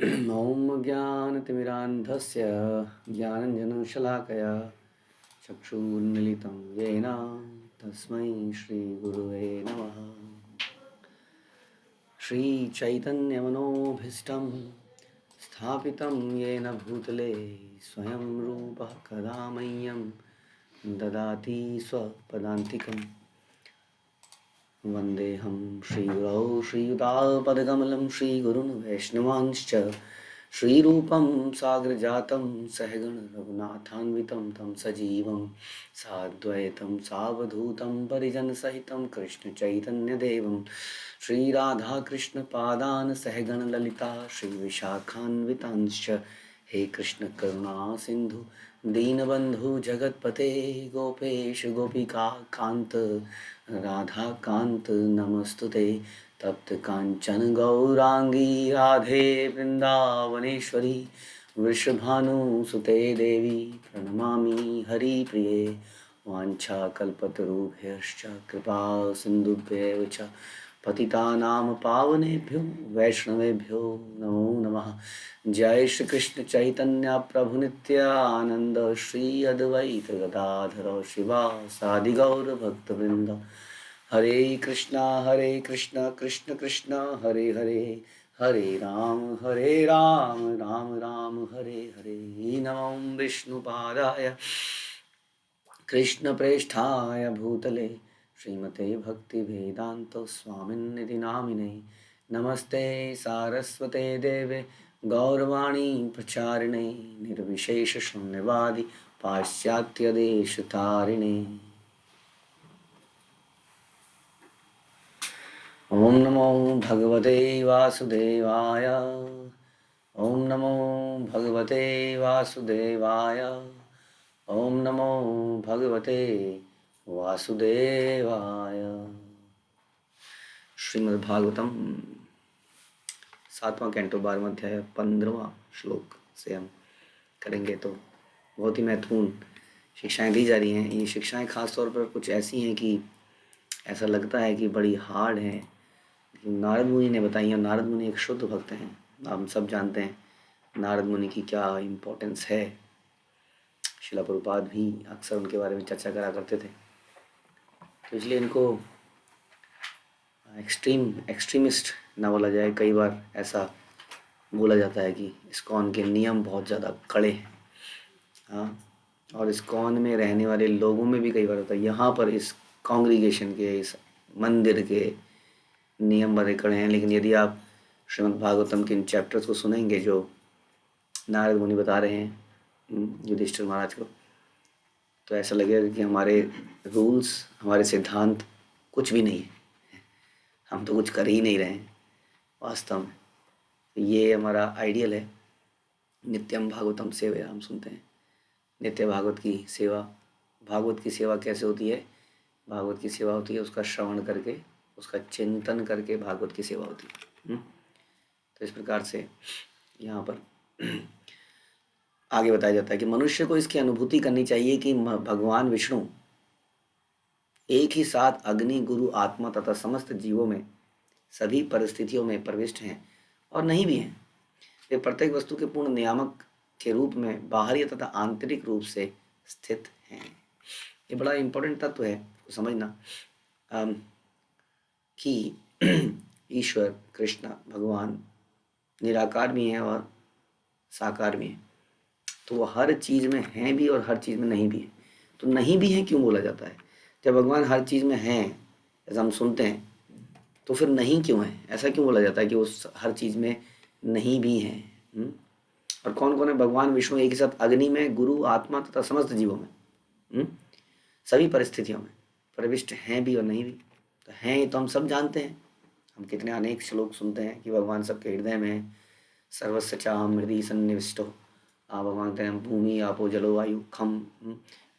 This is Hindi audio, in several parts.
ॐ ज्ञानतिमिरान्धस्य ज्ञानञ्जनशलाकया चक्षुर्मिलितं येन तस्मै श्रीगुरुवे नमः। श्रीचैतन्यमनोभीष्टं स्थापितं येन भूतले स्वयं रूपः कदा मह्यं ददाति स्वपदान्तिकम्। वन्देऽहं श्रीगुरौ श्रीयुतापदकमलं श्रीगुरुन् वैष्णवांश्च श्रीरूपं साग्रजातं सहगण रघुनाथान्वितं तं सजीवं साद्वैतं सावधूतं परिजनसहितं कृष्णचैतन्यदेवं श्रीराधाकृष्णपादान् सहगण ललिता श्रीविशाखान्वितांश्च। हे कृष्ण करुणा सिंधु दीनबंधु जगतपते गोपेश गोपिका कांत राधा कांत नमस्तुते। तप्त कांचन गौरांगी राधे वृंदावनेश्वरी वृषभानुसुते देवी प्रणमामि हरिप्रिये। वाञ्छाकल्पतरुभ्यश्च कृपा सिन्धुभ्येव च पतितानां पावनेभ्यो वैष्णवेभ्यो नमो नमः। जय श्री कृष्ण चैतन्य प्रभु नित्यानंद श्री अद्वैत गदाधर शिवासादि गौर भक्तवृंद। हरे कृष्णा कृष्ण कृष्ण हरे हरे, हरे राम राम राम हरे हरे। नमो विष्णुपादाय कृष्ण प्रेष्ठाय भूतले श्रीमते भक्ति वेदांत स्वामिन्निधि नामिने। नमस्ते सारस्वते देवे गौरवाणी प्रचारिणे निर्विशेष शून्यवादी पाश्चात्य देश तारिणे। ओम नमो भगवते वासुदेवाय, ओम नमो भगवते वासुदेवाय, ओम नमो भगवते वासुदेवाय। श्रीमद् भागवतम 7वां कैंटो 12वां अध्याय 15वां श्लोक से हम करेंगे। तो बहुत ही महत्वपूर्ण शिक्षाएं दी जा रही हैं। ये शिक्षाएं खास तौर पर कुछ ऐसी हैं कि ऐसा लगता है कि बड़ी हार्ड हैं। नारद मुनि ने बताई हैं। नारद मुनि एक शुद्ध भक्त हैं। हम सब जानते हैं नारद मुनि की क्या इम्पोर्टेंस है। शिला प्रभुपाद भी अक्सर उनके बारे में चर्चा करा करते थे। तो इसलिए इनको एक्सट्रीमिस्ट ना बोला जाए। कई बार ऐसा बोला जाता है कि इस्कॉन के नियम बहुत ज़्यादा कड़े हैं। हाँ, और इस्कॉन में रहने वाले लोगों में भी कई बार होता है। यहाँ पर इस कॉन्ग्रीगेशन के, इस मंदिर के नियम बड़े कड़े हैं। लेकिन यदि आप श्रीमद् भागवतम के इन चैप्टर्स को सुनेंगे जो नारद मुनि बता रहे हैं युधिष्ठिर महाराज को, तो ऐसा लगेगा कि हमारे रूल्स, हमारे सिद्धांत कुछ भी नहीं है। हम तो कुछ कर ही नहीं रहे हैं वास्तव में। ये हमारा आइडियल है। नित्यम भागवतम सेवा हम सुनते हैं। नित्य भागवत की सेवा। भागवत की सेवा कैसे होती है? भागवत की सेवा होती है उसका श्रवण करके, उसका चिंतन करके भागवत की सेवा होती है। तो इस प्रकार से यहाँ पर आगे बताया जाता है कि मनुष्य को इसकी अनुभूति करनी चाहिए कि भगवान विष्णु एक ही साथ अग्नि, गुरु, आत्मा तथा समस्त जीवों में सभी परिस्थितियों में प्रविष्ट हैं और नहीं भी हैं। वे प्रत्येक वस्तु के पूर्ण नियामक के रूप में बाहरी तथा आंतरिक रूप से स्थित हैं। ये बड़ा इम्पोर्टेंट तत्व है समझना कि ईश्वर कृष्ण भगवान निराकार भी हैं और साकार भी हैं। तो वो हर चीज़ में हैं भी और हर चीज़ में नहीं भी हैं। तो नहीं भी हैं क्यों बोला जाता है? जब भगवान हर चीज़ में हैं, ऐसा हम सुनते हैं, तो फिर नहीं क्यों है? ऐसा क्यों बोला जाता है कि वो हर चीज़ में नहीं भी हैं? और कौन कौन है? भगवान विष्णु एक ही साथ अग्नि में, गुरु, आत्मा तथा समस्त जीवों में सभी परिस्थितियों में प्रविष्ट हैं भी और नहीं भी। तो हैं तो हम सब जानते हैं। हम कितने अनेक श्लोक सुनते हैं कि भगवान सबके हृदय में सर्वस्य चाहम हृदय सन्निविष्टो। भगवान कहते हैं भूमि आपो जलो वायु खम।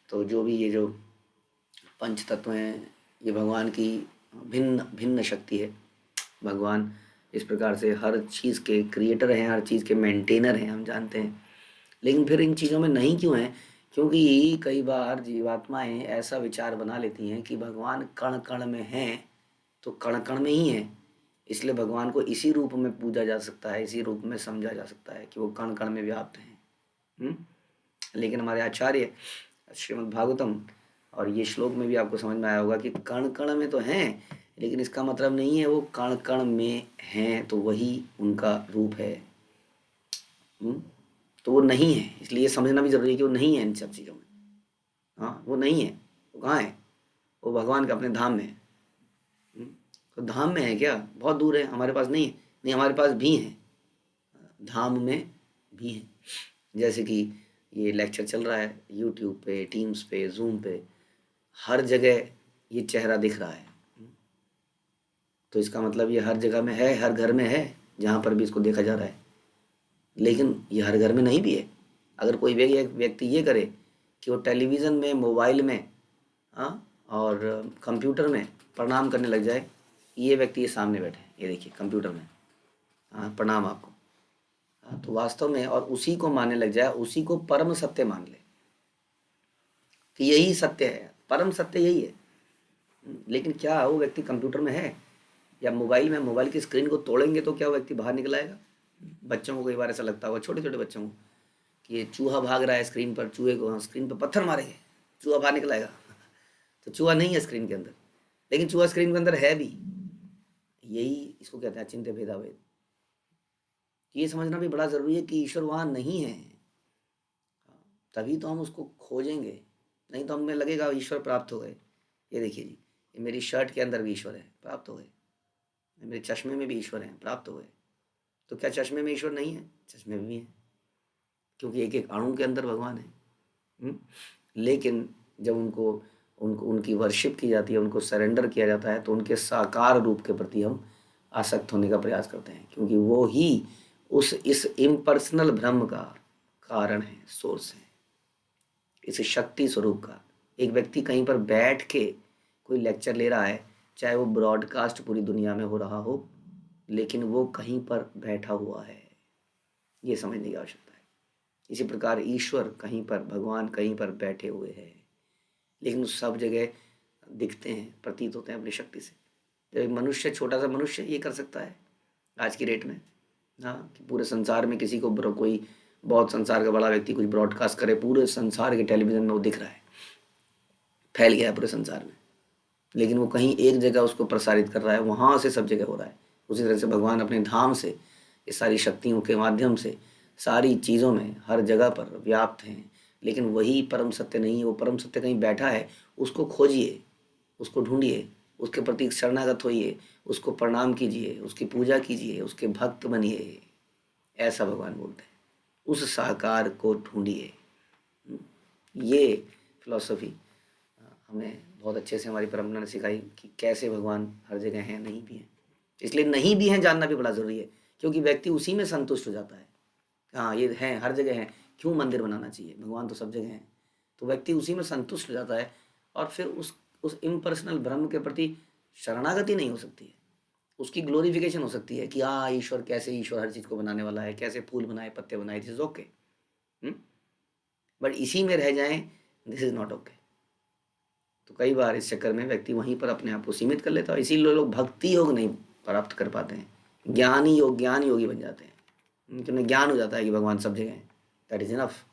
तो जो भी ये जो पंच तत्व हैं, ये भगवान की भिन्न भिन्न शक्ति है। भगवान इस प्रकार से हर चीज़ के क्रिएटर हैं, हर चीज़ के मेंटेनर हैं, हम जानते हैं। लेकिन फिर इन चीज़ों में नहीं क्यों है? क्योंकि कई बार जीवात्माएं ऐसा विचार बना लेती हैं कि भगवान कण कण में हैं, तो कण कण में ही हैं। इसलिए भगवान को इसी रूप में पूजा जा सकता है, इसी रूप में समझा जा सकता है कि वो कण कण में व्याप्त हैं। हम्म? लेकिन हमारे आचार्य श्रीमद् भागवतम और ये श्लोक में भी आपको समझ में आया होगा कि कण कण में तो हैं, लेकिन इसका मतलब नहीं है वो कण कण में हैं तो वही उनका रूप है। हम्म? तो वो नहीं है, इसलिए ये समझना भी जरूरी है कि वो नहीं है इन सब चीज़ों में। हाँ, वो नहीं है। वो कहाँ है? वो भगवान के अपने धाम में है। हम्म? तो धाम में है क्या? बहुत दूर है, हमारे पास नहीं है। नहीं, हमारे पास भी है, धाम में भी है। जैसे कि ये लेक्चर चल रहा है यूट्यूब पे, टीम्स पे, जूम पे, हर जगह ये चेहरा दिख रहा है। तो इसका मतलब ये हर जगह में है, हर घर में है, जहाँ पर भी इसको देखा जा रहा है। लेकिन ये हर घर में नहीं भी है। अगर कोई व्यक्ति ये करे कि वो टेलीविज़न में, मोबाइल में, हाँ, और कंप्यूटर में प्रणाम करने लग जाए, ये व्यक्ति ये सामने बैठे हैं, ये देखिए कंप्यूटर में, हाँ, प्रणाम आपको। हाँ, तो वास्तव में और उसी को मानने लग जाए, उसी को परम सत्य मान ले कि यही सत्य है, परम सत्य यही है। लेकिन क्या वो व्यक्ति कंप्यूटर में है या मोबाइल में? मोबाइल की स्क्रीन को तोड़ेंगे तो क्या वो व्यक्ति बाहर निकल आएगा? बच्चों को कई बार ऐसा लगता होगा, छोटे छोटे बच्चों को, कि ये चूहा भाग रहा है स्क्रीन पर, चूहे को स्क्रीन पर पत्थर मारेंगे, चूहा बाहर निकल आएगा। तो चूहा नहीं है स्क्रीन के अंदर, लेकिन चूहा स्क्रीन के अंदर है भी। यही इसको कहते हैं अचिंत्य भेदाभेद। ये समझना भी बड़ा ज़रूरी है कि ईश्वर वहाँ नहीं है, तभी तो हम उसको खोजेंगे। नहीं तो हमें लगेगा ईश्वर प्राप्त हो गए। ये देखिए जी, ये मेरी शर्ट के अंदर भी ईश्वर है, प्राप्त हो गए। मेरे चश्मे में भी ईश्वर हैं, प्राप्त हो गए। तो क्या चश्मे में ईश्वर नहीं है? चश्मे में भी है, क्योंकि एक एक अणु के अंदर भगवान है। हुँ? लेकिन जब उनको उनको उनकी वर्शिप की जाती है, उनको सरेंडर किया जाता है, तो उनके साकार रूप के प्रति हम आसक्त होने का प्रयास करते हैं, क्योंकि वो ही उस इस इम्पर्सनल ब्रह्म का कारण है, सोर्स है, इस शक्ति स्वरूप का। एक व्यक्ति कहीं पर बैठ के कोई लेक्चर ले रहा है, चाहे वो ब्रॉडकास्ट पूरी दुनिया में हो रहा हो, लेकिन वो कहीं पर बैठा हुआ है, ये समझने की आवश्यकता है। इसी प्रकार ईश्वर कहीं पर, भगवान कहीं पर बैठे हुए हैं, लेकिन सब जगह दिखते हैं, प्रतीत होते हैं अपनी शक्ति से। जब एक मनुष्य, छोटा सा मनुष्य ये कर सकता है आज की डेट में, हाँ, कि पूरे संसार में किसी को कोई बहुत संसार का बड़ा व्यक्ति कुछ ब्रॉडकास्ट करे, पूरे संसार के टेलीविज़न में वो दिख रहा है, फैल गया है पूरे संसार में। लेकिन वो कहीं एक जगह उसको प्रसारित कर रहा है, वहाँ से सब जगह हो रहा है। उसी तरह से भगवान अपने धाम से, ये सारी शक्तियों के माध्यम से सारी चीज़ों में हर जगह पर व्याप्त हैं। लेकिन वही परम सत्य नहीं है, वो परम सत्य कहीं बैठा है, उसको खोजिए, उसको ढूंढिए, उसके प्रति शरणागत होइए, उसको प्रणाम कीजिए, उसकी पूजा कीजिए, उसके भक्त बनिए। ऐसा भगवान बोलते हैं, उस साकार को ढूंढिए। ये फिलॉसफी हमें बहुत अच्छे से हमारी परंपरा ने सिखाई कि कैसे भगवान हर जगह हैं, नहीं भी हैं। इसलिए नहीं भी हैं जानना भी बड़ा ज़रूरी है, क्योंकि व्यक्ति उसी में संतुष्ट हो जाता है। हाँ, ये हैं, हर जगह हैं, क्यों मंदिर बनाना चाहिए, भगवान तो सब जगह हैं। तो व्यक्ति उसी में संतुष्ट हो जाता है, और फिर उस इम्पर्सनल ब्रह्म के प्रति शरणागति नहीं हो सकती है। उसकी ग्लोरिफिकेशन हो सकती है कि हाँ, ईश्वर कैसे, ईश्वर हर चीज़ को बनाने वाला है, कैसे फूल बनाए, पत्ते बनाए, दिस इज ओके। बट इसी में रह जाएं, दिस इज नॉट ओके। तो कई बार इस चक्कर में व्यक्ति वहीं पर अपने आप को सीमित कर लेता है, इसीलिए लोग भक्ति योग नहीं प्राप्त कर पाते हैं, ज्ञान योगी बन जाते हैं। उनके उन्हें ज्ञान हो जाता है कि भगवान सब जगह हैं, दैट इज इनफ।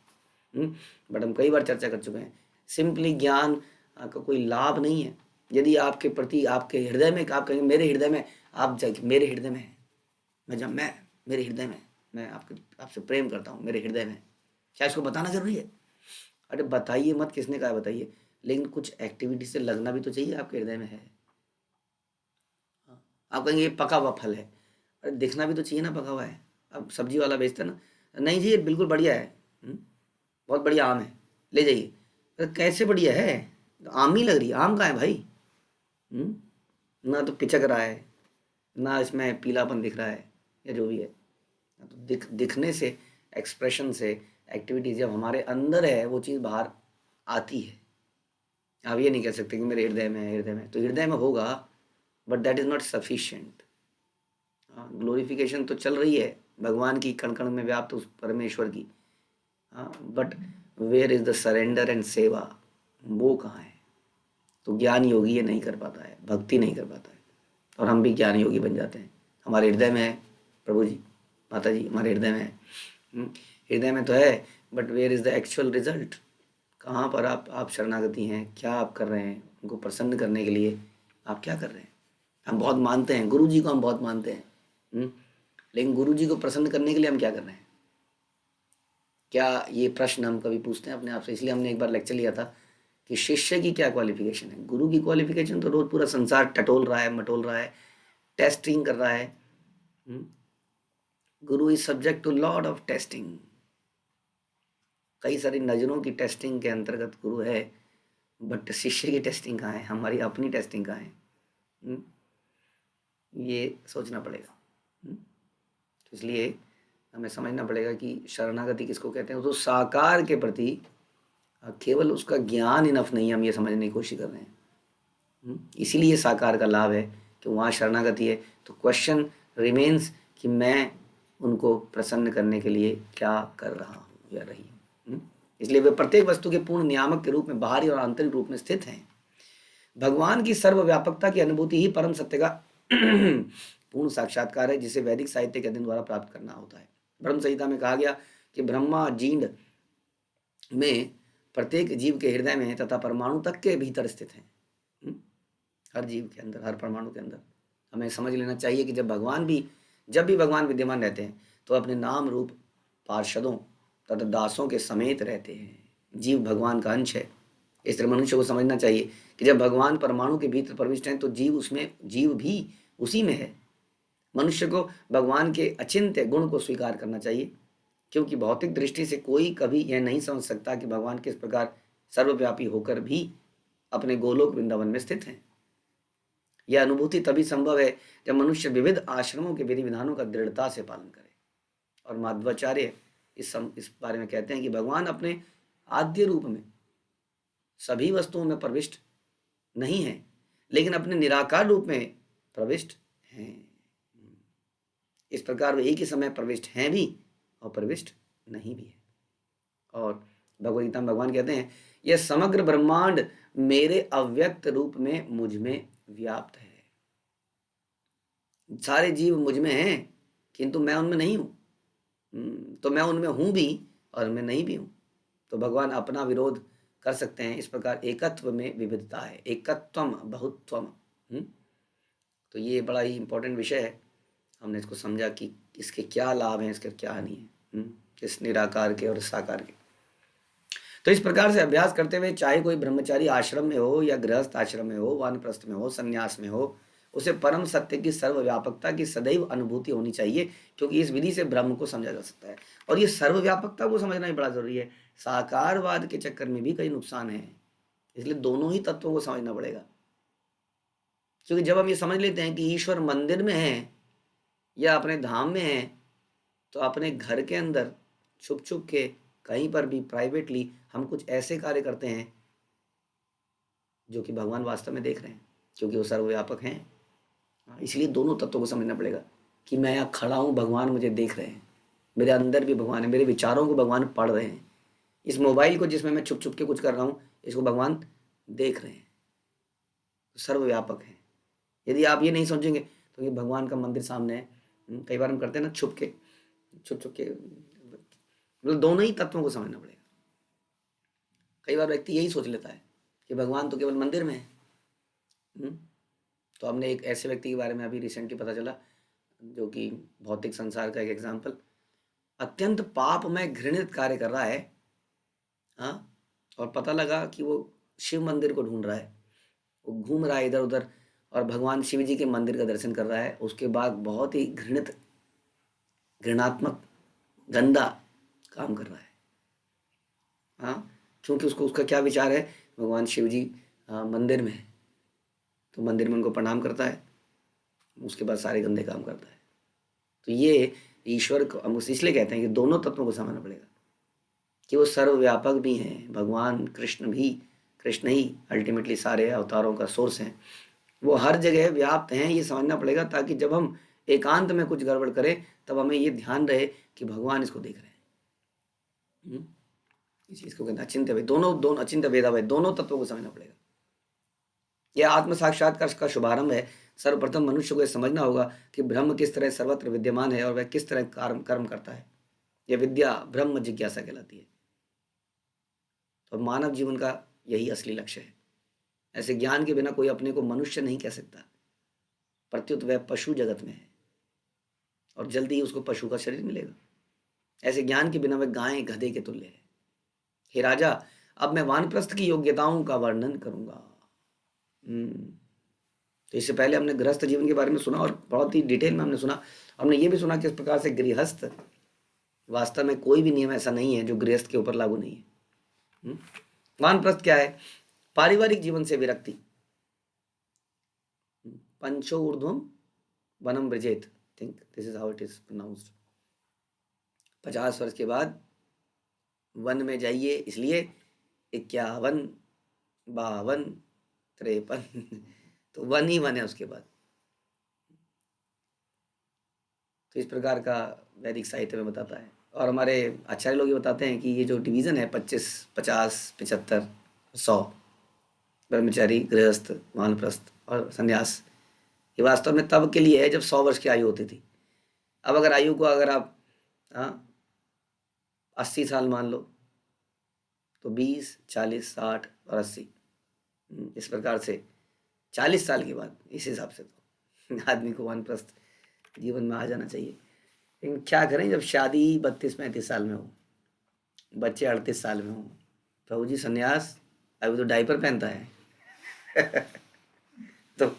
बट हम कई बार चर्चा कर चुके हैं, सिंपली ज्ञान का कोई लाभ नहीं है यदि आपके प्रति, आपके हृदय में, आप कहेंगे मेरे हृदय में, आप जाके मेरे हृदय में है, मैं मेरे हृदय में, मैं आपसे प्रेम करता हूँ, मेरे हृदय में, क्या इसको बताना जरूरी है? अरे बताइए मत, किसने कहा बताइए, लेकिन कुछ एक्टिविटी से लगना भी तो चाहिए आपके हृदय में है। हाँ, आप कहेंगे ये पका हुआ फल है, अरे दिखना भी तो चाहिए ना पका हुआ है। अब सब्जी वाला बेचता है ना, नहीं जी ये बिल्कुल बढ़िया है, बहुत बढ़िया आम है, ले जाइए। अरे कैसे बढ़िया है, तो आम ही लग रही है, आम कहाँ है भाई? हम्म? ना तो पिचक रहा है, ना इसमें पीलापन दिख रहा है, या जो भी है। तो दिखने से, एक्सप्रेशन से, एक्टिविटी जब हमारे अंदर है, वो चीज़ बाहर आती है। आप ये नहीं कह सकते कि मेरे हृदय में है, हृदय में, तो हृदय में होगा, but that is not sufficient. हाँ, ग्लोरिफिकेशन तो चल रही है भगवान की, कण कण में व्याप्त उस परमेश्वर की, हाँ, but where is the surrender and seva, वो कहाँ है? तो ज्ञान योगी ये नहीं कर पाता है, भक्ति नहीं कर पाता है, और हम भी ज्ञान योगी बन जाते हैं। हमारे हृदय में है प्रभु जी, माता जी, हमारे हृदय में है। हृदय में तो है, but where is the actual result? कहाँ पर आप शरणागति हैं, क्या आप कर रहे हैं? उनको प्रसन्न करने के लिए आप क्या कर रहे हैं? हम बहुत मानते हैं गुरु जी को, हम बहुत मानते हैं, लेकिन गुरु जी को प्रसन्न करने के लिए हम क्या कर रहे हैं? क्या ये प्रश्न हम कभी पूछते हैं अपने आप से? इसलिए हमने एक बार लेक्चर लिया था कि शिष्य की क्या क्वालिफिकेशन है। गुरु की क्वालिफिकेशन तो रोज पूरा संसार टटोल रहा है, मटोल रहा है, टेस्टिंग कर रहा है। Guru is subject to lot of testing. कई सारी नजरों की टेस्टिंग के अंतर्गत गुरु है, बट शिष्य की टेस्टिंग कहाँ है? हमारी अपनी टेस्टिंग कहाँ है? ये सोचना पड़ेगा। तो इसलिए हमें समझना पड़ेगा कि शरणागति किसको कहते हैं। तो साकार के प्रति केवल उसका ज्ञान इनफ नहीं है, हम ये समझने की कोशिश कर रहे हैं। इसीलिए साकार का लाभ है कि वहाँ शरणागति है। तो क्वेश्चन रिमेन्स कि मैं उनको प्रसन्न करने के लिए क्या कर रहा हूँ या रही हूँ। इसलिए वे प्रत्येक वस्तु के पूर्ण नियामक के रूप में बाहरी और आंतरिक रूप में स्थित हैं। भगवान की सर्वव्यापकता की अनुभूति ही परम सत्य का पूर्ण साक्षात्कार है, जिसे वैदिक साहित्य के अध्ययन द्वारा प्राप्त करना होता है। ब्रह्म संहिता में कहा गया कि ब्रह्मा जींड में प्रत्येक जीव के हृदय में तथा परमाणु तक के भीतर स्थित है। हर जीव के अंदर, हर परमाणु के अंदर। हमें समझ लेना चाहिए कि जब भी भगवान विद्यमान रहते हैं तो अपने नाम रूप पार्षदों तथा दासों के समेत रहते हैं। जीव भगवान का अंश है। इस तरह मनुष्य को समझना चाहिए कि जब भगवान परमाणु के भीतर प्रविष्ट हैं तो जीव भी उसी में है। मनुष्य को भगवान के अचिंत्य गुण को स्वीकार करना चाहिए, क्योंकि भौतिक दृष्टि से कोई कभी यह नहीं समझ सकता कि भगवान किस प्रकार सर्वव्यापी होकर भी अपने गोलोक वृंदावन में स्थित हैं। यह अनुभूति तभी संभव है जब मनुष्य विविध आश्रमों के विधि विधानों का दृढ़ता से पालन करे। और माध्वाचार्य इस बारे में कहते हैं कि भगवान अपने आद्य रूप में सभी वस्तुओं में प्रविष्ट नहीं है, लेकिन अपने निराकार रूप में प्रविष्ट हैं। इस प्रकार वे एक ही समय प्रविष्ट हैं भी और प्रविष्ट नहीं भी है। और भगवद गीता में भगवान कहते हैं, यह समग्र ब्रह्मांड मेरे अव्यक्त रूप में मुझ में व्याप्त है। सारे जीव मुझ में हैं, किंतु मैं उनमें नहीं हूँ। तो मैं उनमें हूँ भी और उनमें नहीं भी हूँ। तो भगवान अपना विरोध कर सकते हैं। इस प्रकार एकत्व में विविधता है, एकत्वम बहुत्वम। तो ये बड़ा ही इंपॉर्टेंट विषय है। हमने इसको समझा कि इसके क्या लाभ हैं, इसके क्या हानि है, इस निराकार के और साकार के। तो इस प्रकार से अभ्यास करते हुए चाहे कोई ब्रह्मचारी आश्रम में हो या गृहस्थ आश्रम में हो, वानप्रस्थ में हो, संन्यास में हो, उसे परम सत्य की सर्वव्यापकता की सदैव अनुभूति होनी चाहिए, क्योंकि इस विधि से ब्रह्म को समझा जा सकता है। और ये सर्वव्यापकता को समझना ही बड़ा जरूरी है। साकारवाद के चक्कर में भी कई नुकसान है, इसलिए दोनों ही तत्वों को समझना पड़ेगा। क्योंकि जब हम ये समझ लेते हैं कि ईश्वर मंदिर में है या अपने धाम में है, तो अपने घर के अंदर छुप छुप के कहीं पर भी प्राइवेटली हम कुछ ऐसे कार्य करते हैं जो कि भगवान वास्तव में देख रहे हैं, क्योंकि वो सर्वव्यापक हैं। इसलिए दोनों तत्वों को समझना पड़ेगा कि मैं यहाँ खड़ा हूँ, भगवान मुझे देख रहे हैं, मेरे अंदर भी भगवान है, मेरे विचारों को भगवान पढ़ रहे हैं। इस मोबाइल को जिसमें मैं छुप छुप के कुछ कर रहा हूँ, इसको भगवान देख रहे हैं, तो सर्वव्यापक है। यदि आप ये नहीं सोचेंगे तो ये भगवान का मंदिर सामने है। कई बार हम करते हैं ना, छुप छुप के, मतलब दोनों ही तत्वों को समझना पड़ेगा। कई बार व्यक्ति यही सोच लेता है कि भगवान तो केवल मंदिर में है। तो हमने एक ऐसे व्यक्ति के बारे में अभी रिसेंटली पता चला, जो कि भौतिक संसार का एक एग्जाम्पल, अत्यंत पाप में घृणित कार्य कर रहा है। हाँ, और पता लगा कि वो शिव मंदिर को ढूंढ रहा है, वो घूम रहा है इधर उधर और भगवान शिव जी के मंदिर का दर्शन कर रहा है। उसके बाद बहुत ही घृणात्मक गंदा काम कर रहा है। हाँ, क्योंकि उसका क्या विचार है, भगवान शिव जी मंदिर में है, तो मंदिर में उनको प्रणाम करता है, उसके बाद सारे गंदे काम करता है। तो ये ईश्वर को हम इसलिए कहते हैं कि दोनों तत्वों को समझना पड़ेगा कि वो सर्वव्यापक भी हैं। भगवान कृष्ण ही अल्टीमेटली सारे अवतारों का सोर्स हैं, वो हर जगह व्याप्त हैं। ये समझना पड़ेगा, ताकि जब हम एकांत में कुछ गड़बड़ करें तब हमें ये ध्यान रहे कि भगवान इसको देख रहे हैं। इस चीज को कहते हैं अचिंत्य भेद। दोनों अचिंत्य भेदाभेद, दोनों तत्वों को समझना पड़ेगा। यह आत्म साक्षात्कार का शुभारंभ है। सर्वप्रथम मनुष्य को यह समझना होगा कि ब्रह्म किस तरह सर्वत्र विद्यमान है और वह किस तरह कर्म कर्म करता है। यह विद्या ब्रह्म जिज्ञासा कहलाती है। तो मानव जीवन का यही असली लक्ष्य है। ऐसे ज्ञान के बिना कोई अपने को मनुष्य नहीं कह सकता, प्रत्युत वह पशु जगत में है और जल्दी ही उसको पशु का शरीर मिलेगा। ऐसे ज्ञान के बिना वह गाय गधे के तुल्य है। हे राजा, अब मैं वानप्रस्थ की योग्यताओं का वर्णन करूंगा। तो इससे पहले हमने गृहस्थ जीवन के बारे में सुना और बहुत ही डिटेल में हमने सुना। हमने ये भी सुना किस प्रकार से गृहस्थ, वास्तव में कोई भी नियम ऐसा नहीं है जो गृहस्थ के ऊपर लागू नहीं है। वानप्रस्थ क्या है? पारिवारिक जीवन से विरक्ति। पंचो ऊर्ध्वम वनम ब्रजेत, think this is how it is pronounced. 50 वर्ष के बाद वन में जाइए, इसलिए 51, 52, 53 तो वन ही वन है उसके बाद। तो इस प्रकार का वैदिक साहित्य में बताता है। और हमारे आचार्य लोग ये बताते हैं कि ये जो डिवीज़न है 25, 50, 75, 100, ब्रह्मचारी, गृहस्थ, वानप्रस्थ और संन्यास, ये वास्तव में तब के लिए है जब 100 वर्ष की आयु होती थी। अब अगर आयु को अगर आप 80 साल मान लो तो 20, 40, 60 और 80, इस प्रकार से 40 साल के बाद इस हिसाब से तो आदमी को वानप्रस्थ जीवन में आ जाना चाहिए। लेकिन क्या करें जब शादी 32-35 साल में हो, बच्चे 38 साल में हो, प्रभु जी संन्यास, अभी तो डायपर पहनता है तो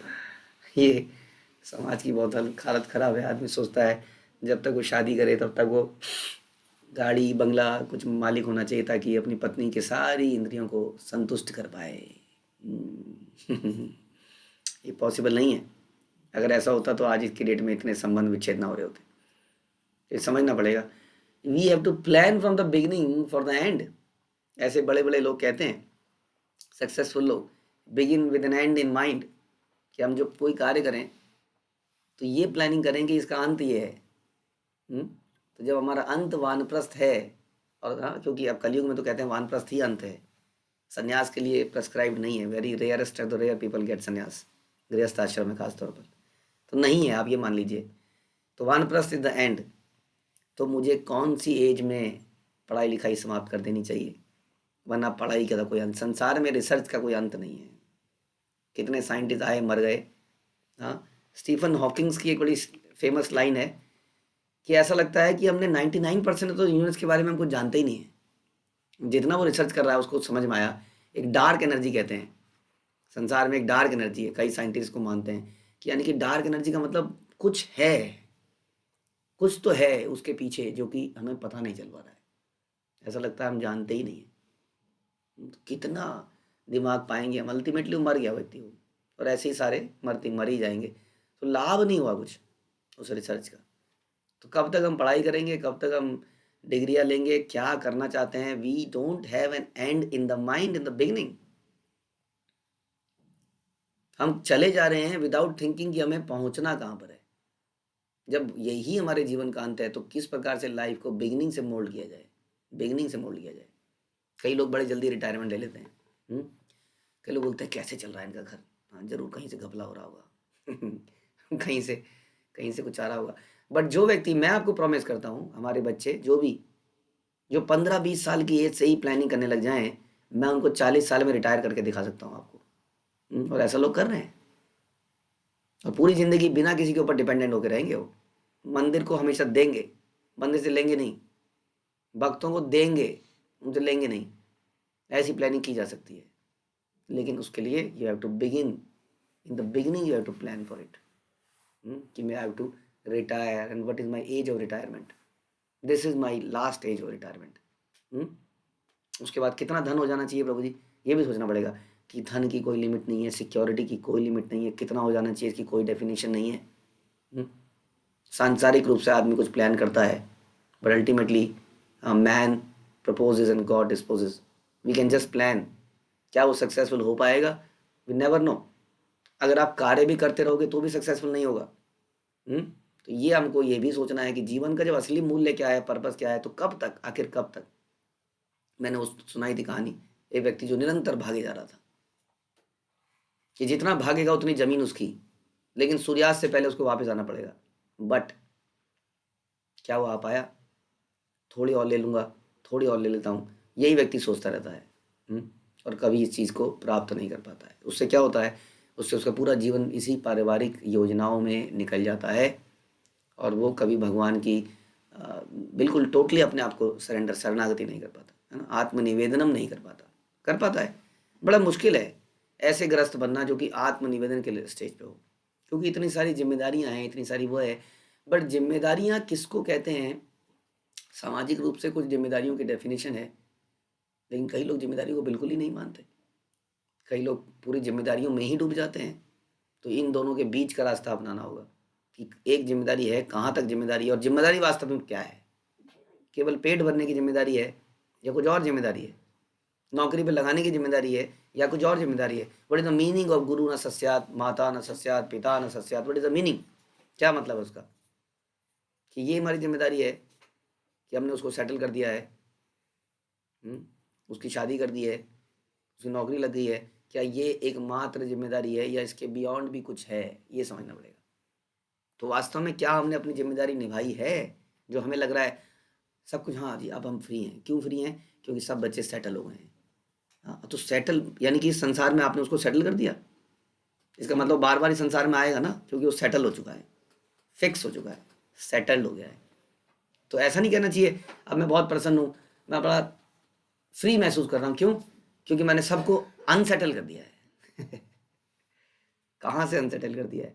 ये समाज की बहुत हालत खराब है। आदमी सोचता है जब तक वो शादी करे तब तक वो गाड़ी बंगला कुछ मालिक होना चाहिए ताकि अपनी पत्नी के सारी इंद्रियों को संतुष्ट कर पाए। ये पॉसिबल नहीं है। अगर ऐसा होता तो आज इसकी डेट में इतने संबंध विच्छेद ना हो रहे होते। ये समझना पड़ेगा। We have to plan from the beginning for the end. ऐसे बड़े बड़े लोग कहते हैं, सक्सेसफुल लोग, begin with an end in mind, कि हम जो कोई कार्य करें तो ये प्लानिंग करें कि इसका अंत ये है। तो जब हमारा अंत वानप्रस्थ है, और क्योंकि अब कलयुग में तो कहते हैं वानप्रस्थ ही अंत है, संन्यास के लिए प्रेस्क्राइब्ड नहीं है। Very rarest of the rare people get sannyas, गृहस्थ आश्रम में खास तौर पर तो नहीं है, आप ये मान लीजिए। तो वानप्रस्थ इज द एंड। तो मुझे कौन सी एज में पढ़ाई लिखाई समाप्त कर देनी चाहिए? वरना पढ़ाई का कोई अंत, संसार में रिसर्च का कोई अंत नहीं है। कितने साइंटिस्ट आए मर गए। हाँ, स्टीफन हॉकिंग्स की एक बड़ी फेमस लाइन है कि ऐसा लगता है कि हमने 99% तो यूनिवर्स के बारे में हम कुछ जानते ही नहीं है। जितना वो रिसर्च कर रहा है उसको समझ में आया। एक डार्क एनर्जी कहते हैं, संसार में एक डार्क एनर्जी है। कई साइंटिस्ट को मानते हैं कि यानी कि डार्क एनर्जी का मतलब कुछ है, कुछ तो है उसके पीछे जो कि हमें पता नहीं चल पा रहा है। ऐसा लगता है हम जानते ही नहीं है। तो कितना दिमाग पाएंगे हम? अल्टीमेटली मर गया व्यक्ति वो, और ऐसे ही सारे मर ही जाएंगे। तो लाभ नहीं हुआ कुछ उस रिसर्च का। तो कब तक हम पढ़ाई करेंगे, कब तक हम डिग्रियां लेंगे, क्या करना चाहते हैं? We don't have an end in the mind in the beginning. हम चले जा रहे हैं विदाउट थिंकिंग कि हमें पहुंचना कहाँ पर है। जब यही हमारे जीवन का अंत है तो किस प्रकार से लाइफ को बिगिनिंग से मोल्ड किया जाए, बिगिनिंग से मोल्ड किया जाए। कई लोग बड़े जल्दी रिटायरमेंट ले लेते हैं। कई लोग बोलते हैं कैसे चल रहा है इनका घर। हाँ, जरूर कहीं से घपला हो रहा होगा कहीं से कुछ आ रहा होगा। बट जो व्यक्ति, मैं आपको प्रॉमिस करता हूँ, हमारे बच्चे जो 15-20 साल की एज से ही प्लानिंग करने लग जाएं, मैं उनको 40 साल में रिटायर करके दिखा सकता हूँ आपको। और ऐसा लोग कर रहे हैं, और पूरी जिंदगी बिना किसी के ऊपर डिपेंडेंट होकर रहेंगे। वो मंदिर को हमेशा देंगे, मंदिर से लेंगे नहीं, भक्तों को देंगे, उनसे लेंगे नहीं। ऐसी प्लानिंग की जा सकती है, लेकिन उसके लिए you have to begin in the beginning, you have to plan for it कि मैं have to retire and what is my age of retirement, this is my last age of retirement. उसके बाद कितना धन हो जाना चाहिए प्रभु जी, ये भी सोचना पड़ेगा कि धन की कोई लिमिट नहीं है, सिक्योरिटी की कोई लिमिट नहीं है, कितना हो जाना चाहिए इसकी कोई डेफिनेशन नहीं है। सांसारिक रूप से आदमी कुछ प्लान करता है, but ultimately man proposes and God disposes. We can just plan, क्या वो सक्सेसफुल हो पाएगा? We never know. अगर आप कार्य भी करते रहोगे तो भी सक्सेसफुल नहीं होगा। तो ये हमको ये भी सोचना है कि जीवन का जब असली मूल्य क्या है, पर्पस क्या है, तो कब तक, आखिर कब तक। मैंने उस सुनाई थी कहानी, एक व्यक्ति जो निरंतर भागे जा रहा था कि जितना भागेगा उतनी जमीन उसकी, लेकिन सूर्यास्त से पहले उसको वापस आना पड़ेगा। बट क्या वो आ पाया? थोड़ी और ले लूँगा, थोड़ी और ले लेता हूँ, यही व्यक्ति सोचता रहता है। और कभी इस चीज़ को प्राप्त नहीं कर पाता है। उससे क्या होता है? उससे उसका पूरा जीवन इसी पारिवारिक योजनाओं में निकल जाता है और वो कभी भगवान की बिल्कुल टोटली अपने आप को शरणागति नहीं कर पाता, है ना? आत्मनिवेदनम नहीं कर पाता। कर पाता है? बड़ा मुश्किल है ऐसे ग्रस्त बनना जो कि आत्मनिवेदन के स्टेज पे हो, क्योंकि इतनी सारी जिम्मेदारियां हैं, इतनी सारी वो है। बट जिम्मेदारियां किसको कहते हैं? सामाजिक रूप से कुछ जिम्मेदारियों की डेफिनेशन है, लेकिन कई लोग जिम्मेदारी को बिल्कुल ही नहीं मानते। कई लोग पूरी जिम्मेदारियों में ही डूब जाते हैं। तो इन दोनों के बीच का रास्ता अपनाना होगा कि एक जिम्मेदारी है, कहाँ तक जिम्मेदारी है, और जिम्मेदारी वास्तव में क्या है? केवल पेट भरने की जिम्मेदारी है या कुछ और जिम्मेदारी है? नौकरी पे लगाने की जिम्मेदारी है या कुछ और जिम्मेदारी है? What is the meaning of guru न सस्यात, माता न सस्यात, पिता न सस्यात? What is the meaning? क्या मतलब है उसका? कि ये हमारी जिम्मेदारी है कि हमने उसको सेटल कर दिया है, उसकी शादी कर दी है, उसकी नौकरी लग गई है। क्या ये एकमात्र जिम्मेदारी है या इसके बियॉन्ड भी कुछ है? ये समझना पड़ेगा। तो वास्तव में क्या हमने अपनी जिम्मेदारी निभाई है? जो हमें लग रहा है सब कुछ, हाँ जी अब हम फ्री हैं। क्यों फ्री हैं? क्योंकि सब बच्चे सेटल हो गए हैं। हाँ, तो सेटल यानी कि इस संसार में आपने उसको सेटल कर दिया। इसका मतलब बार बार इस संसार में आएगा ना, क्योंकि वो सेटल हो चुका है, फिक्स हो चुका है, सेटल्ड हो गया है। तो ऐसा नहीं कहना चाहिए अब मैं बहुत प्रसन्न हूँ, मैं बड़ा फ्री महसूस कर रहा हूँ। क्यों? क्योंकि मैंने सबको अनसेटल कर दिया है। कहाँ से अनसेटल कर दिया है?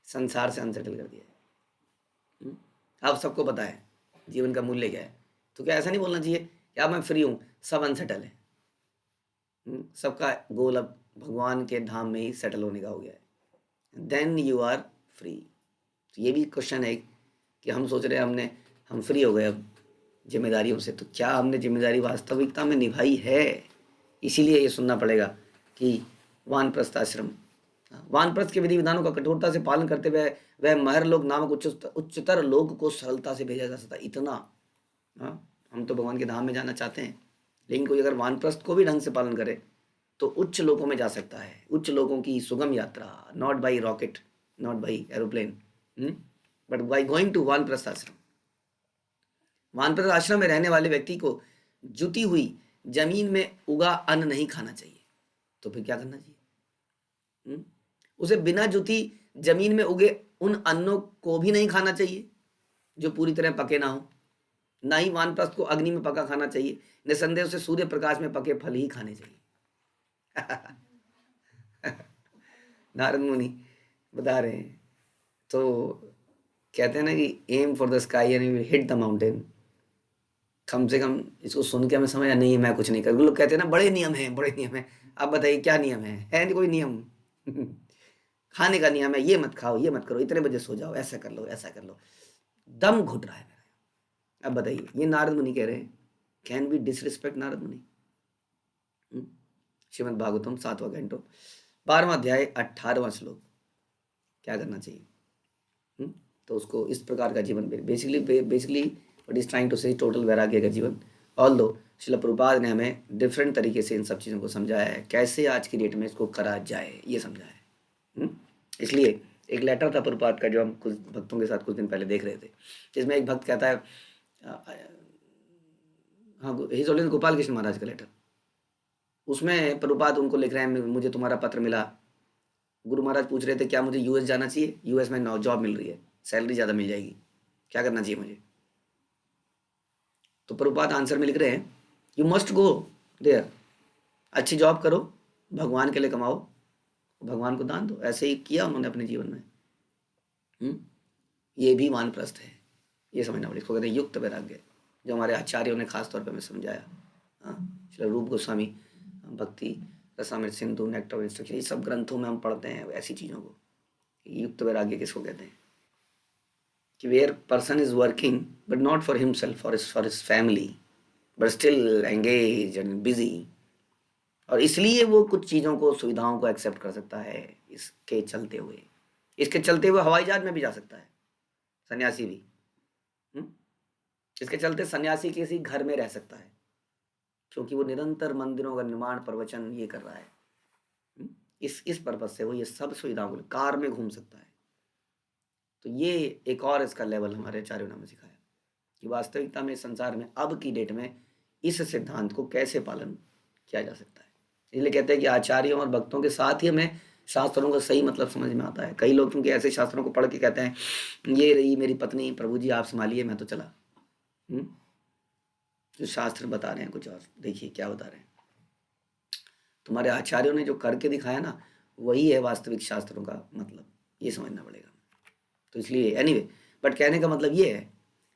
संसार से अनसेटल कर दिया है। अब सबको पता है जीवन का मूल्य क्या है। तो क्या ऐसा नहीं बोलना चाहिए कि अब मैं फ्री हूँ, सब अनसेटल है? सबका गोल अब भगवान के धाम में ही सेटल होने का हो गया है। Then you are free. तो ये भी क्वेश्चन है कि हम सोच रहे हैं हम फ्री हो गए अब जिम्मेदारियों से। तो क्या हमने जिम्मेदारी वास्तविकता में निभाई है? इसीलिए ये सुनना पड़ेगा कि वानप्रस्थ आश्रम, वानप्रस्थ के विधि विधानों का कठोरता से पालन करते हुए वह महर लोक नामक उच्चतर लोक को सरलता से भेजा जा सकता। इतना हम तो भगवान के धाम में जाना चाहते हैं, लेकिन कोई अगर वानप्रस्थ को भी ढंग से पालन करे तो उच्च लोकों में जा सकता है। उच्च लोकों की सुगम यात्रा, not by rocket, not by aeroplane, but by going to Vanaprastha ashram. वानप्रस्थ आश्रम में रहने वाले व्यक्ति को जुती हुई जमीन में उगा अन्न नहीं खाना चाहिए। तो फिर क्या करना चाहिए? उसे बिना जुती जमीन में उगे उन अन्नों को भी नहीं खाना चाहिए जो पूरी तरह पके ना हो। ना ही वानप्रस्थ को अग्नि में पका खाना चाहिए। निसंदेह उसे सूर्य प्रकाश में पके फल ही खाने चाहिए। नारद मुनि बता रहे हैं। तो कहते हैं ना कि aim for the sky and you hit the mountain. कम से कम इसको सुन के हमें समझ नहीं, मैं कुछ नहीं कर। लोग कहते हैं ना बड़े नियम हैं, बड़े नियम हैं। आप बताइए क्या नियम है नहीं कोई नियम। खाने का नियम है, ये मत खाओ, ये मत करो, इतने बजे सो जाओ, ऐसा कर लो, ऐसा कर लो। दम घुट रहा है मेरा। अब बताइए, ये नारद मुनि कह रहे हैं। कैन बी डिसरिस्पेक्ट नारद मुनि? श्रीमद् भागवतम 7वां कैंटो 12वां अध्याय 18वां श्लोक। क्या करना चाहिए? तो उसको इस प्रकार का जीवन, basically what is trying to say total वैराग्य का जीवन। ऑल दो श्रील प्रभुपाद ने हमें डिफरेंट तरीके से इन सब चीज़ों को समझाया है, कैसे आज की डेट में इसको करा जाए ये समझाया है। इसलिए एक लेटर था प्रभुपाद का जो हम कुछ भक्तों के साथ कुछ दिन पहले देख रहे थे, जिसमें एक भक्त कहता है, हाँ हिज होलिनेस गोपाल कृष्ण महाराज का लेटर। उसमें प्रभुपाद उनको लिख रहे हैं, मुझे तुम्हारा पत्र मिला। गुरु महाराज पूछ रहे थे क्या मुझे यूएस जाना चाहिए? यूएस में जॉब मिल रही है, सैलरी ज़्यादा मिल जाएगी, क्या करना चाहिए मुझे? तो प्रभुपाद आंसर में लिख रहे हैं, यू मस्ट गो देयर, अच्छी जॉब करो, भगवान के लिए कमाओ, भगवान को दान दो। ऐसे ही किया उन्होंने अपने जीवन में। ये भी वानप्रस्थ है, ये समझना पड़ेगा। इसको कहते हैं युक्त वैराग्य, जो हमारे आचार्यों ने खास तौर पे हमें समझाया। श्री रूप गोस्वामी भक्ति Rasamrita Sindhu, nectar of instruction, ये सब ग्रंथों में हम पढ़ते हैं ऐसी चीज़ों को। युक्त वैराग्य किसको कहते हैं? कि where person is working but not for himself, for his family, but still engage and busy, और इसलिए वो कुछ चीज़ों को, सुविधाओं को एक्सेप्ट कर सकता है। इसके चलते हुए हवाई जहाज में भी जा सकता है सन्यासी भी। इसके चलते सन्यासी किसी घर में रह सकता है, क्योंकि वो निरंतर मंदिरों का निर्माण, प्रवचन ये कर रहा है। इस पर्पज से वो ये सब सुविधाओं को, कार में घूम सकता है, तो ये एक और इसका लेवल हमारे आचार्यों ने हमें सिखाया कि वास्तविकता में संसार में अब की डेट में इस सिद्धांत को कैसे पालन किया जा सकता है। इसलिए कहते हैं कि आचार्यों और भक्तों के साथ ही हमें शास्त्रों का सही मतलब समझ में आता है। कई लोग क्योंकि ऐसे शास्त्रों को पढ़ के कहते हैं ये रही मेरी पत्नी, प्रभु जी आप संभालिए, मैं तो चला। जो शास्त्र बता रहे हैं कुछ और, देखिए क्या बता रहे हैं। तुम्हारे आचार्यों ने जो करके दिखाया ना, वही है वास्तविक शास्त्रों का मतलब, ये समझना पड़ेगा। तो इसलिए एनीवे, बट कहने का मतलब ये है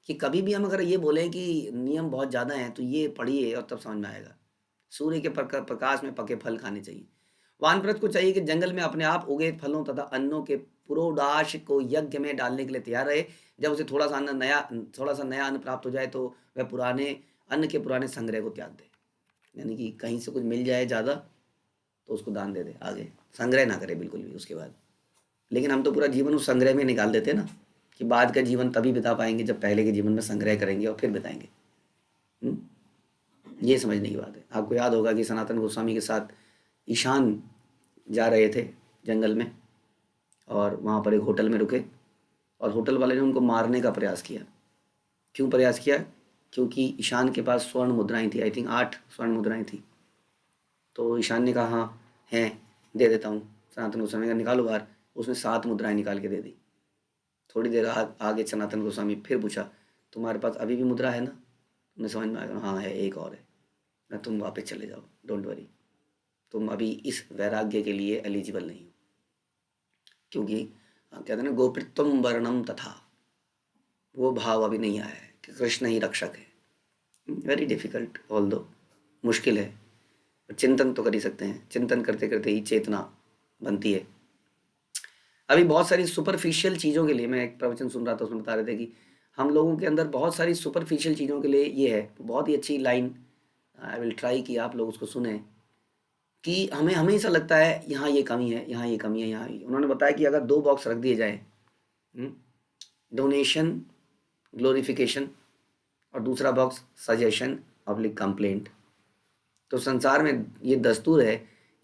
कि कभी भी हम अगर ये बोलें कि नियम बहुत ज़्यादा हैं तो ये पढ़िए और तब समझ में आएगा। सूर्य के प्रकाश में पके फल खाने चाहिए। वानप्रस्थ को चाहिए कि जंगल में अपने आप उगे फलों तथा अन्नों के पुरोडाश को यज्ञ में डालने के लिए तैयार रहे। जब उसे थोड़ा सा नया अन्न प्राप्त हो जाए तो वह पुराने अन्न के पुराने संग्रह को त्याग दे। यानी कि कहीं से कुछ मिल जाए ज़्यादा तो उसको दान दे दे, आगे संग्रह ना करे बिल्कुल भी उसके बाद। लेकिन हम तो पूरा जीवन उस संग्रह में निकाल देते ना, कि बाद का जीवन तभी बिता पाएंगे जब पहले के जीवन में संग्रह करेंगे और फिर बिताएंगे। ये समझने की बात है। आपको याद होगा कि सनातन गोस्वामी के साथ ईशान जा रहे थे जंगल में, और वहाँ पर एक होटल में रुके, और होटल वाले ने उनको मारने का प्रयास किया। क्यों प्रयास किया? क्योंकि ईशान के पास स्वर्ण मुद्राएं थी, आई थिंक 8 स्वर्ण मुद्राएं थी। तो ईशान ने कहा हाँ हैं, दे देता हूँ। सनातन गोस्वामी का निकालो बाहर, उसने 7 मुद्राएं निकाल के दे दी। थोड़ी देर आगे सनातन गोस्वामी फिर पूछा तुम्हारे पास अभी भी मुद्रा है ना? उन्हें समझ में आ गया हाँ है, एक और है ना, तुम वापस चले जाओ, डोंट वरी, तुम अभी इस वैराग्य के लिए एलिजिबल नहीं हो। क्योंकि कहते हैं ना गोप्रित्वम वर्णम तथा, वो भाव अभी नहीं आया है कि कृष्ण ही रक्षक है। वेरी डिफिकल्ट, ऑल दो मुश्किल है, चिंतन तो कर ही सकते हैं। चिंतन करते करते ही चेतना बनती है। अभी बहुत सारी सुपरफिशियल चीज़ों के लिए, मैं एक प्रवचन सुन रहा था उसमें बता रहे थे कि हम लोगों के अंदर बहुत सारी सुपरफिशियल चीज़ों के लिए ये है। बहुत ही अच्छी लाइन, आई विल ट्राई कि आप लोग उसको सुने, कि हमें हमेशा लगता है यहाँ ये कमी है, यहाँ ये कमी है, यहाँ उन्होंने बताया कि अगर 2 बॉक्स रख दिए जाए, डोनेशन ग्लोरिफिकेशन और दूसरा बॉक्स सजेशन पब्लिक कंप्लेंट, तो संसार में ये दस्तूर है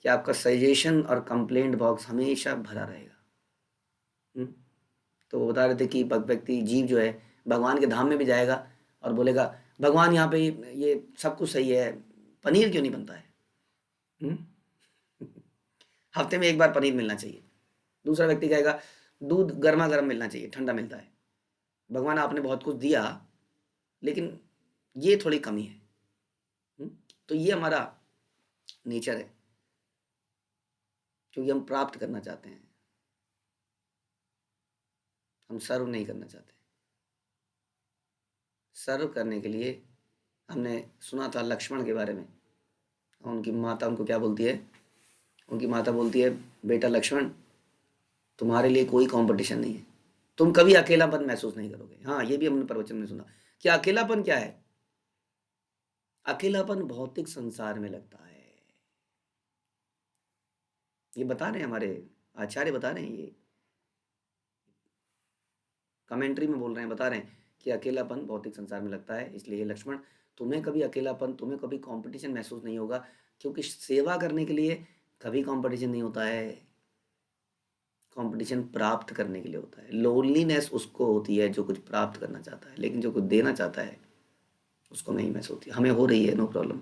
कि आपका सजेशन और कंप्लेंट बॉक्स हमेशा भरा रहेगा। तो वो बता रहे थे कि व्यक्ति जीव जो है भगवान के धाम में भी जाएगा और बोलेगा भगवान यहाँ पे ये सब कुछ सही है, पनीर क्यों नहीं बनता है? हफ्ते में एक बार पनीर मिलना चाहिए। दूसरा व्यक्ति कहेगा दूध गर्मा गर्म मिलना चाहिए, ठंडा मिलता है। भगवान आपने बहुत कुछ दिया लेकिन ये थोड़ी कमी है। तो ये हमारा नेचर है, क्योंकि हम प्राप्त करना चाहते हैं, हम सर्व नहीं करना चाहते। सर्व करने के लिए हमने सुना था लक्ष्मण के बारे में, उनकी माता उनको क्या बोलती है? उनकी माता बोलती है बेटा लक्ष्मण, तुम्हारे लिए कोई कंपटीशन नहीं है, तुम कभी अकेलापन महसूस नहीं करोगे। हाँ, ये भी हमने प्रवचन में सुना कि अकेलापन क्या है। अकेलापन भौतिक संसार में लगता है। ये बता रहे हैं हमारे आचार्य, बता रहे हैं, ये कमेंट्री में बोल रहे हैं, बता रहे हैं कि अकेलापन भौतिक संसार में लगता है। इसलिए लक्ष्मण, तुम्हें कभी अकेलापन, तुम्हें कभी कंपटीशन महसूस नहीं होगा, क्योंकि सेवा करने के लिए कभी कंपटीशन नहीं होता है। कंपटीशन प्राप्त करने के लिए होता है। लोनलीनेस उसको होती है जो कुछ प्राप्त करना चाहता है, लेकिन जो कुछ देना चाहता है उसको नहीं महसूस होती। हमें हो रही है, नो प्रॉब्लम।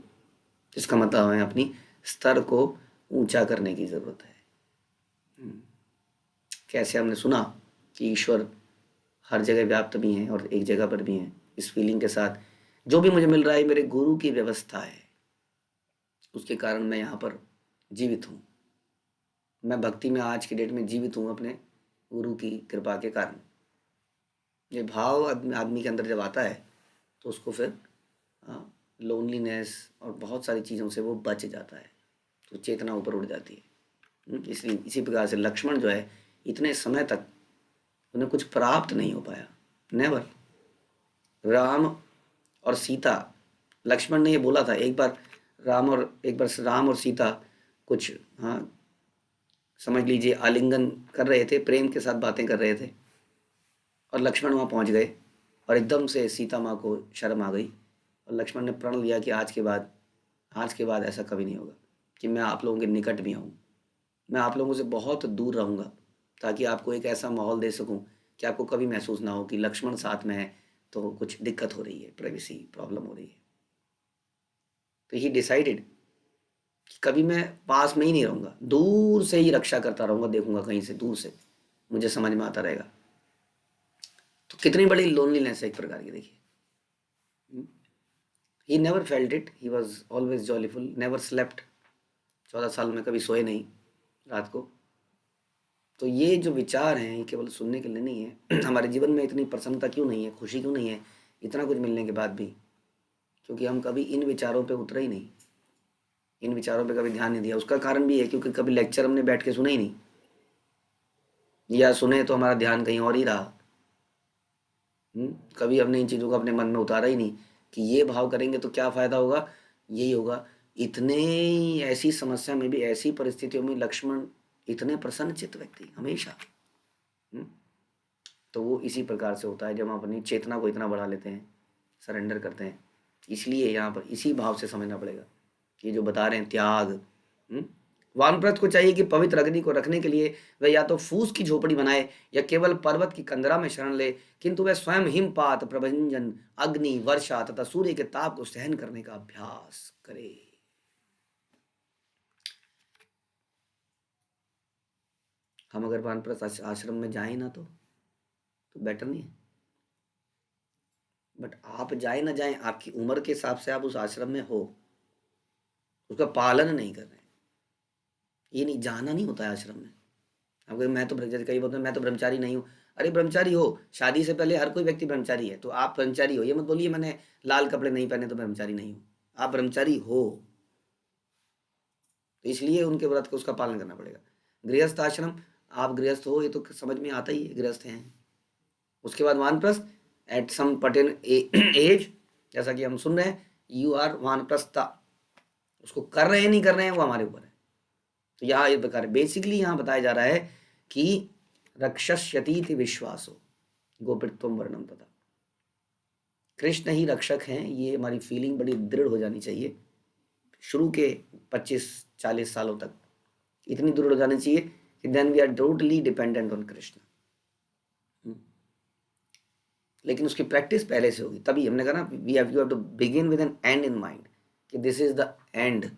इसका मतलब हमें अपनी स्तर को ऊंचा करने की ज़रूरत है। कैसे? हमने सुना कि ईश्वर हर जगह व्याप्त भी हैं और एक जगह पर भी हैं। इस फीलिंग के साथ जो भी मुझे मिल रहा है मेरे गुरु की व्यवस्था है, उसके कारण मैं यहाँ पर जीवित हूँ। मैं भक्ति में आज की डेट में जीवित हूँ अपने गुरु की कृपा के कारण। ये भाव आदमी के अंदर जब आता है तो उसको फिर लोनलीनेस और बहुत सारी चीज़ों से वो बच जाता है, तो चेतना ऊपर उठ जाती है। इसलिए इसी प्रकार से लक्ष्मण जो है इतने समय तक उन्हें कुछ प्राप्त नहीं हो पाया, नेवर। राम और सीता, लक्ष्मण ने ये बोला था एक बार राम और सीता कुछ समझ लीजिए आलिंगन कर रहे थे, प्रेम के साथ बातें कर रहे थे, और लक्ष्मण वहाँ पहुँच गए और एकदम से सीता माँ को शर्म आ गई और लक्ष्मण ने प्रण लिया कि आज के बाद ऐसा कभी नहीं होगा कि मैं आप लोगों के निकट भी आऊँ। मैं आप लोगों से बहुत दूर रहूँगा ताकि आपको एक ऐसा माहौल दे सकूँ कि आपको कभी महसूस ना हो कि लक्ष्मण साथ में है तो कुछ दिक्कत हो रही है, प्राइवेसी प्रॉब्लम हो रही है। तो ही डिसाइडेड कि कभी मैं पास में ही नहीं रहूँगा, दूर से ही रक्षा करता रहूँगा, देखूंगा कहीं से दूर से, मुझे समझ में आता रहेगा। तो कितनी बड़ी लोनलीनेस है एक प्रकार की, देखिए। He never felt it, he was always jolliful, never slept. 14 साल में कभी सोए नहीं रात को। तो ये जो विचार हैं ये केवल सुनने के लिए नहीं है। हमारे जीवन में इतनी प्रसन्नता क्यों नहीं है, खुशी क्यों नहीं है इतना कुछ मिलने के बाद भी? क्योंकि हम कभी इन विचारों पे उतरे ही नहीं, इन विचारों पे कभी ध्यान नहीं दिया। उसका कारण भी है क्योंकि कभी लेक्चर हमने बैठ के सुने ही नहीं, या सुने तो हमारा ध्यान कहीं और ही रहा। कभी हमने इन चीज़ों को अपने मन में उतारा ही नहीं कि ये भाव करेंगे तो क्या फ़ायदा होगा, यही होगा। इतने ही ऐसी समस्या में भी, ऐसी परिस्थितियों में लक्ष्मण इतने प्रसन्नचित्त व्यक्ति हमेशा। तो वो इसी प्रकार से होता है जब हम अपनी चेतना को इतना बढ़ा लेते हैं, सरेंडर करते हैं। इसलिए यहाँ पर इसी भाव से समझना पड़ेगा कि जो बता रहे हैं त्याग। वानप्रस्थ को चाहिए कि पवित्र अग्नि को रखने के लिए वह या तो फूस की झोपड़ी बनाए या केवल पर्वत की कंदरा में शरण ले, किंतु वह स्वयं हिमपात, प्रभंजन, अग्नि, वर्षा तथा सूर्य के ताप को सहन करने का अभ्यास करे। हम अगर वानप्रस्थ आश्रम में जाए ना तो बेटर नहीं है। बट आप जाए ना जाए, आपकी उम्र के हिसाब से आप उस आश्रम में हो, उसका पालन नहीं कर रहे हैं। ये नहीं, जाना नहीं होता है आश्रम में। अब मैं तो कई बोलते हैं मैं तो ब्रह्मचारी नहीं हूँ। अरे ब्रह्मचारी हो, शादी से पहले हर कोई व्यक्ति ब्रह्मचारी है, तो आप ब्रह्मचारी हो। ये मत बोलिए मैंने लाल कपड़े नहीं पहने तो ब्रह्मचारी नहीं हूँ। आप ब्रह्मचारी हो, तो इसलिए उनके व्रत को उसका पालन करना पड़ेगा। गृहस्थ आश्रम, आप गृहस्थ हो ये तो समझ में आता ही है, गृहस्थ हैं। उसके बाद वानप्रस्थ एट सम पर्टेन एज, जैसा कि हम सुन रहे हैं, यू आर वानप्रस्था। उसको कर रहे हैं नहीं कर रहे हैं वो हमारे ऊपर है। तो यहाँ ये प्रकार बेसिकली यहाँ बताया जा रहा है कि रक्षस्यति थी विश्वासो गोपित्वम वर्णम तथा, कृष्ण ही रक्षक हैं, ये हमारी फीलिंग बड़ी दृढ़ हो जानी चाहिए। शुरू के 25-40 सालों तक इतनी दृढ़ हो जानी चाहिए कि then we are totally dependent on Krishna. लेकिन उसकी प्रैक्टिस पहले से होगी तभी। हमने कहा ना, we have you have to begin with an end in mind कि दिस इज द एंड।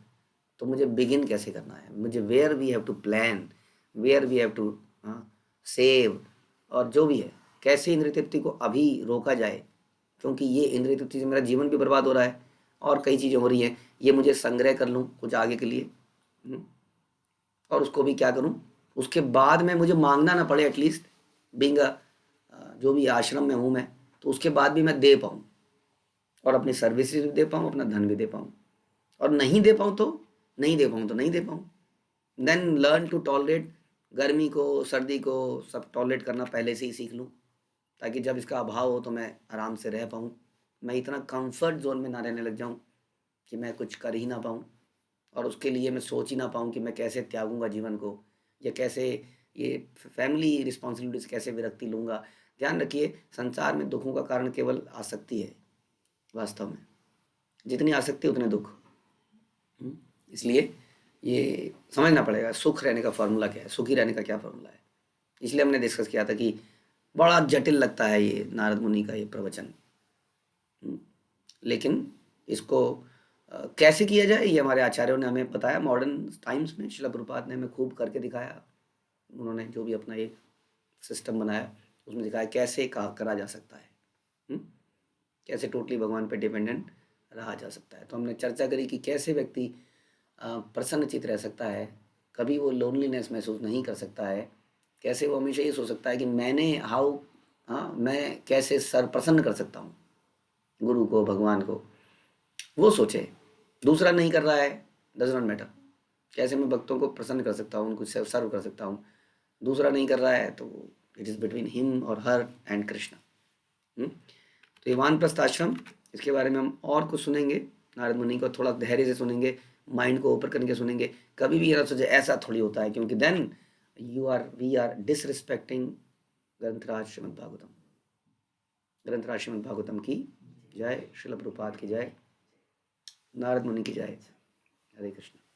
तो मुझे बिगिन कैसे करना है, मुझे where we have to plan, where we have to save, और जो भी है कैसे इंद्रिय तृप्ति को अभी रोका जाए, क्योंकि ये इंद्रिय तृप्ति से मेरा जीवन भी बर्बाद हो रहा है और कई चीज़ें हो रही हैं। ये मुझे संग्रह कर लूँ कुछ आगे के लिए, और उसको भी क्या करूँ, उसके बाद में मुझे मांगना ना पड़े, एटलीस्ट बीइंग जो भी आश्रम में हूँ मैं, तो उसके बाद भी मैं दे पाऊँ और अपनी सर्विसेज भी दे पाऊँ, अपना धन भी दे पाऊँ। और नहीं दे पाऊँ तो नहीं दे पाऊँ, तो नहीं दे पाऊँ। देन लर्न टू टॉलरेट, गर्मी को सर्दी को सब टॉलरेट करना पहले से ही सीख लूँ, ताकि जब इसका अभाव हो तो मैं आराम से रह पाऊँ। मैं इतना कंफर्ट जोन में ना रहने लग जाऊँ कि मैं कुछ कर ही ना पाऊँ, और उसके लिए मैं सोच ही ना पाऊँ कि मैं कैसे त्यागूंगा जीवन को, या कैसे ये फैमिली रिस्पॉन्सिबिलिटीज कैसे विरक्ति लूँगा। ध्यान रखिए, संसार में दुखों का कारण केवल आसक्ति है। वास्तव में जितनी आसक्ति उतने दुख। इसलिए ये समझना पड़ेगा सुख रहने का फॉर्मूला क्या है, सुखी रहने का क्या फॉर्मूला है। इसलिए हमने डिस्कस किया था कि बड़ा जटिल लगता है ये नारद मुनि का ये प्रवचन, लेकिन इसको कैसे किया जाए ये हमारे आचार्यों ने हमें बताया। मॉडर्न टाइम्स में श्रील प्रभुपाद ने हमें खूब करके दिखाया। उन्होंने जो भी अपना एक सिस्टम बनाया उसमें दिखाया कैसे करा जा सकता है, कैसे टोटली भगवान पे डिपेंडेंट रहा जा सकता है। तो हमने चर्चा करी कि कैसे व्यक्ति प्रसन्नचित्त रह सकता है, कभी वो लोनलीनेस महसूस नहीं कर सकता है, कैसे वो हमेशा ये सोच सकता है कि मैंने मैं कैसे प्रसन्न कर सकता हूँ गुरु को, भगवान को। वो सोचे, दूसरा नहीं कर रहा है डज नॉट मैटर, कैसे मैं भक्तों को प्रसन्न कर सकता हूँ, उनको सर्व कर सकता हूँ। दूसरा नहीं कर रहा है तो इट इज़ बिटवीन हिम और हर एंड कृष्ण। तो ये वानप्रस्थ आश्रम, इसके बारे में हम और कुछ सुनेंगे, नारद मुनि को थोड़ा धैर्य से सुनेंगे, माइंड को ओपन करके सुनेंगे। कभी भी ये ना सोचे ऐसा थोड़ी होता है, क्योंकि then we are disrespecting Granthraj Shrimad Bhagavatam. Granthraj Shrimad Bhagavatam की जय, श्रील प्रभुपाद की जय, नारद मुनि की जय। हरे कृष्ण।